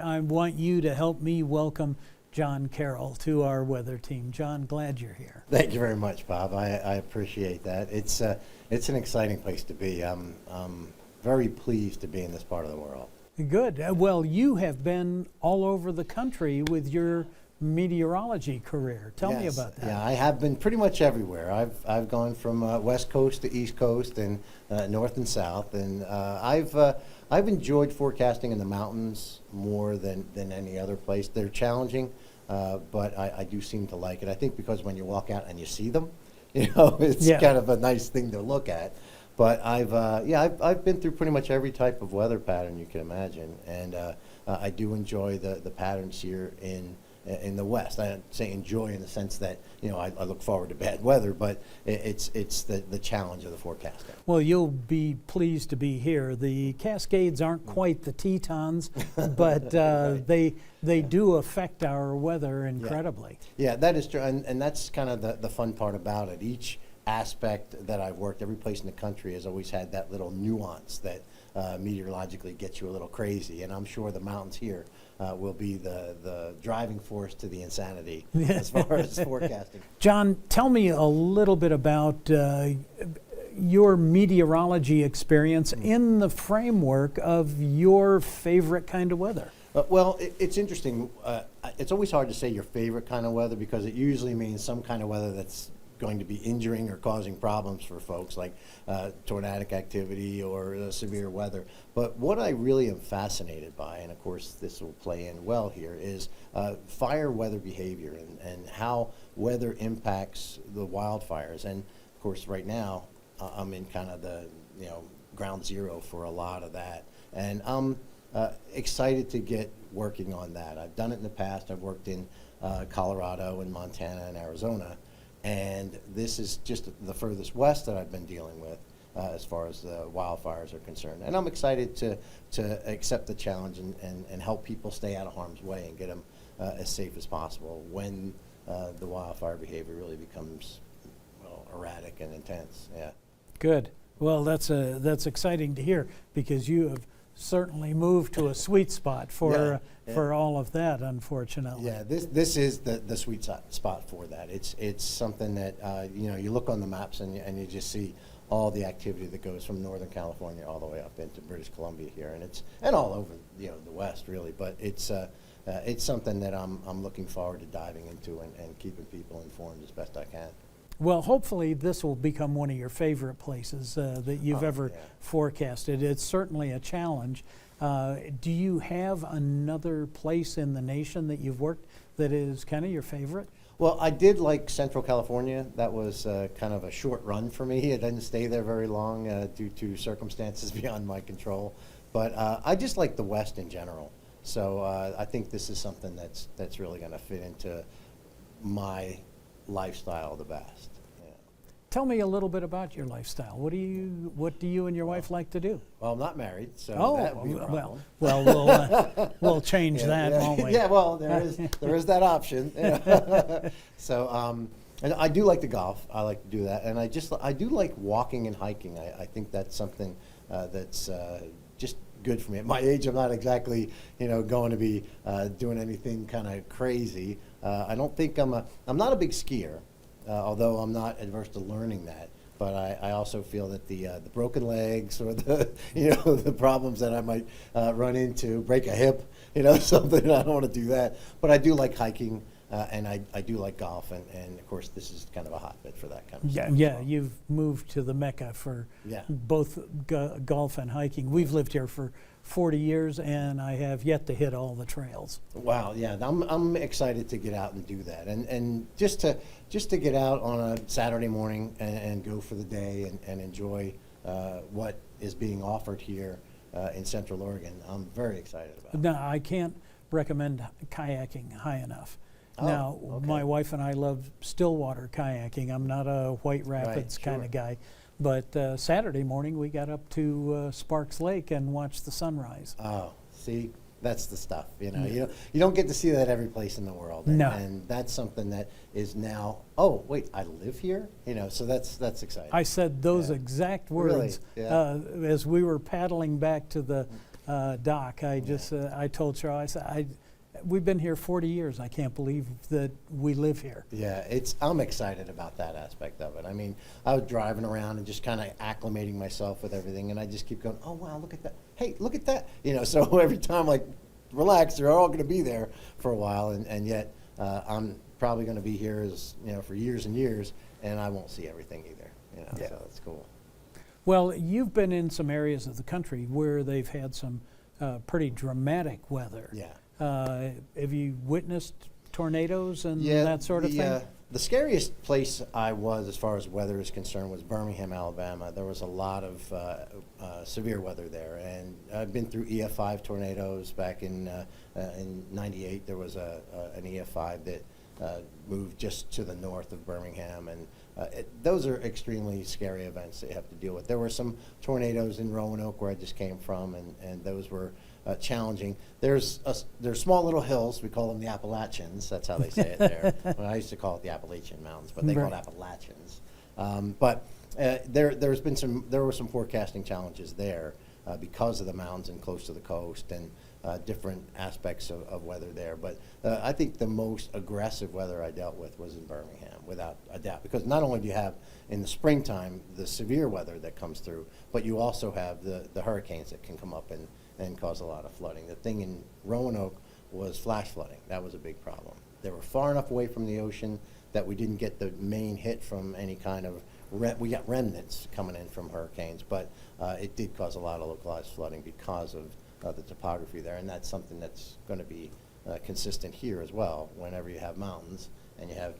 I want you to help me welcome John Carroll to our weather team. John, glad you're here. Thank you very much, Bob. I appreciate that. It's an exciting place to be. I'm very pleased to be in this part of the world. Good. Well, you have been all over the country with your meteorology career. Tell me about that. Yeah, I have been pretty much everywhere. I've gone from West Coast to East Coast and North and South, and I've enjoyed forecasting in the mountains more than any other place. They're challenging, but I do seem to like it. I think because when you walk out and you see them, it's kind of a nice thing to look at. But I've been through pretty much every type of weather pattern you can imagine, and I do enjoy the patterns here in the West. I don't say enjoy in the sense that I look forward to bad weather, but it's the challenge of the forecasting. Well, you'll be pleased to be here. The Cascades aren't quite the Tetons, but right. they do affect our weather incredibly. Yeah, that is true, and that's kind of the fun part about it. Each aspect that I've worked, every place in the country has always had that little nuance that meteorologically gets you a little crazy, and I'm sure the mountains here will be the driving force to the insanity as far as forecasting. John, tell me a little bit about your meteorology experience in the framework of your favorite kind of weather. Well, it's interesting. It's always hard to say your favorite kind of weather because it usually means some kind of weather that's going to be injuring or causing problems for folks, like tornadic activity or severe weather. But what I really am fascinated by, and of course this will play in well here, is fire weather behavior and how weather impacts the wildfires. And of course right now I'm in kind of the ground zero for a lot of that. And I'm excited to get working on that. I've done it in the past. I've worked in Colorado and Montana and Arizona. And this is just the furthest west that I've been dealing with as far as the wildfires are concerned. And I'm excited to accept the challenge and help people stay out of harm's way and get them as safe as possible when the wildfire behavior really becomes erratic and intense. Yeah. Good. Well, that's exciting to hear because you have certainly moved to a sweet spot for all of that, unfortunately. Yeah, this is the sweet spot for that. It's something that you look on the maps and you just see all the activity that goes from Northern California all the way up into British Columbia here, and all over the West really. But it's something that I'm looking forward to diving into and keeping people informed as best I can. Well, hopefully this will become one of your favorite places that you've ever forecasted. It's certainly a challenge. Do you have another place in the nation that you've worked that is kind of your favorite? Well, I did like Central California. That was kind of a short run for me. I didn't stay there very long due to circumstances beyond my control. But I just like the West in general. So I think this is something that's really going to fit into my lifestyle the best. Yeah. Tell me a little bit about your lifestyle. What do you and your wife like to do? Well, I'm not married, so that would be a problem. Well, we'll change that, won't we? Yeah, well, there is that option. So, and I do like to golf. I like to do that, and I do like walking and hiking. I think that's something that's just good for me. At my age, I'm not exactly going to be doing anything kind of crazy. I don't think I'm not a big skier, although I'm not adverse to learning that. But I also feel that the broken legs or the problems that I might run into, break a hip, something, I don't want to do that. But I do like hiking. And I do like golf, and of course this is kind of a hotbed for that kind of stuff. Yeah, you've moved to the Mecca for both golf and hiking. We've lived here for 40 years, and I have yet to hit all the trails. Wow, yeah, I'm excited to get out and do that, and just to get out on a Saturday morning and go for the day and enjoy what is being offered here in Central Oregon. I'm very excited about it. No, I can't recommend kayaking high enough. Now, my wife and I love stillwater kayaking. I'm not a White Rapids kind of guy. But Saturday morning, we got up to Sparks Lake and watched the sunrise. Oh, see, that's the stuff. You don't get to see that every place in the world. And, and that's something that is now. Oh, wait, I live here. So that's exciting. I said those exact words as we were paddling back to the dock. I told Cheryl, I said, we've been here 40 years. I can't believe that we live here. Yeah, I'm excited about that aspect of it. I mean, I was driving around and just kind of acclimating myself with everything, and I just keep going, oh, wow, look at that. Hey, look at that. So every time, like, relax, they're all going to be there for a while, and yet I'm probably going to be here for years and years, and I won't see everything either. Yeah. So it's cool. Well, you've been in some areas of the country where they've had some pretty dramatic weather. Yeah. Have you witnessed tornadoes and that sort of thing? The scariest place I was, as far as weather is concerned, was Birmingham, Alabama. There was a lot of severe weather there, and I've been through EF5 tornadoes back in '98. There was an EF5 that moved just to the north of Birmingham, and those are extremely scary events that you have to deal with. There were some tornadoes in Roanoke, where I just came from, and those were challenging. There's small little hills. We call them the Appalachians. That's how they say it there. Well, I used to call it the Appalachian Mountains, but they call it Appalachians. But there were some forecasting challenges there because of the mountains and close to the coast, and different aspects of weather there. But I think the most aggressive weather I dealt with was in Birmingham, without a doubt, because not only do you have in the springtime the severe weather that comes through, but you also have the hurricanes that can come up and cause a lot of flooding. The thing in Roanoke was flash flooding. That was a big problem. They were far enough away from the ocean that we didn't get the main hit from any kind of, we got remnants coming in from hurricanes, but it did cause a lot of localized flooding because of the topography there, and that's something that's going to be consistent here as well. Whenever you have mountains and you have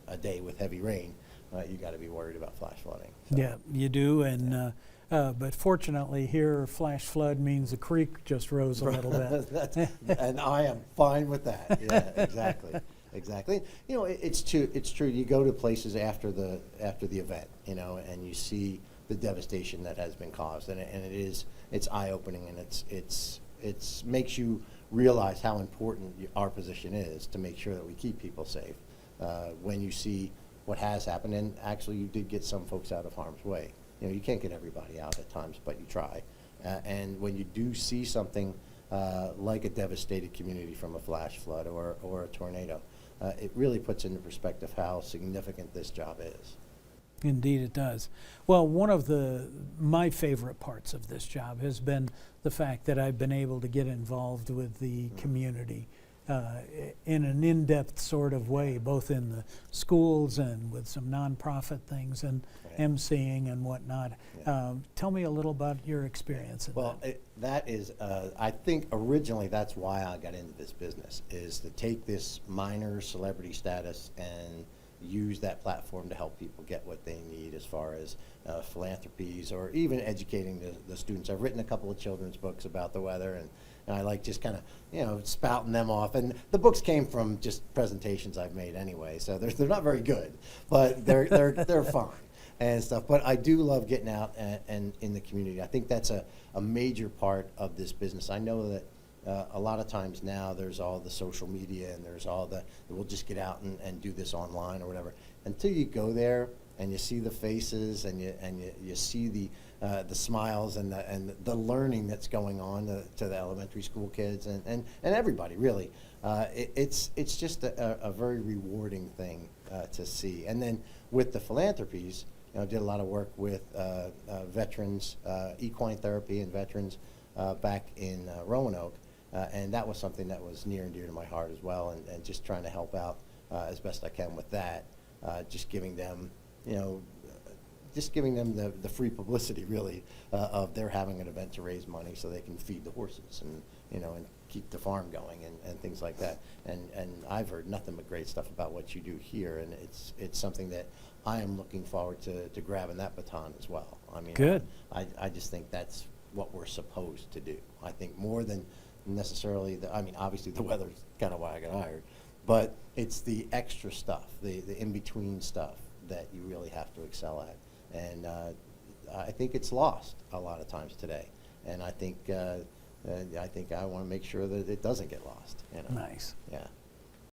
a day with heavy rain, you got to be worried about flash flooding. So. Yeah, you do, and but fortunately here, flash flood means the creek just rose a little bit. And I am fine with that. Yeah, exactly. Exactly. It's true. You go to places after the event, and you see the devastation that has been caused, and it's eye-opening, and it's makes you realize how important our position is to make sure that we keep people safe. When you see what has happened, and actually you did get some folks out of harm's way. You can't get everybody out at times, but you try. And when you do see something like a devastated community from a flash flood or a tornado, it really puts into perspective how significant this job is. Indeed it does. Well, one of my favorite parts of this job has been the fact that I've been able to get involved with the community in an in-depth sort of way, both in the schools and with some nonprofit things and emceeing and whatnot. Yeah. Tell me a little about your experience in that. That is, I think originally that's why I got into this business, is to take this minor celebrity status and use that platform to help people get what they need as far as philanthropies or even educating the students. I've written a couple of children's books about the weather, and I like just kind of, spouting them off. And the books came from just presentations I've made anyway, so they're not very good, but they're fun and stuff. But I do love getting out and in the community. I think that's a major part of this business. I know that a lot of times now there's all the social media and there's all we'll just get out and do this online or whatever. Until you go there and you see the faces and you see the smiles and the learning that's going on to the elementary school kids and everybody really, it's just a very rewarding thing to see. And then with the philanthropies, did a lot of work with veterans, equine therapy and veterans back in Roanoke. And that was something that was near and dear to my heart as well, and just trying to help out as best I can with that, just giving them, the free publicity really of their having an event to raise money so they can feed the horses and keep the farm going and things like that. And I've heard nothing but great stuff about what you do here, and it's something that I am looking forward to grabbing that baton as well. I mean, good. I just think that's what we're supposed to do. I think more than necessarily obviously the weather's kind of why I got hired, but it's the extra stuff, the in-between stuff that you really have to excel at, and I think it's lost a lot of times today, and I think I want to make sure that it doesn't get lost. Nice. Yeah.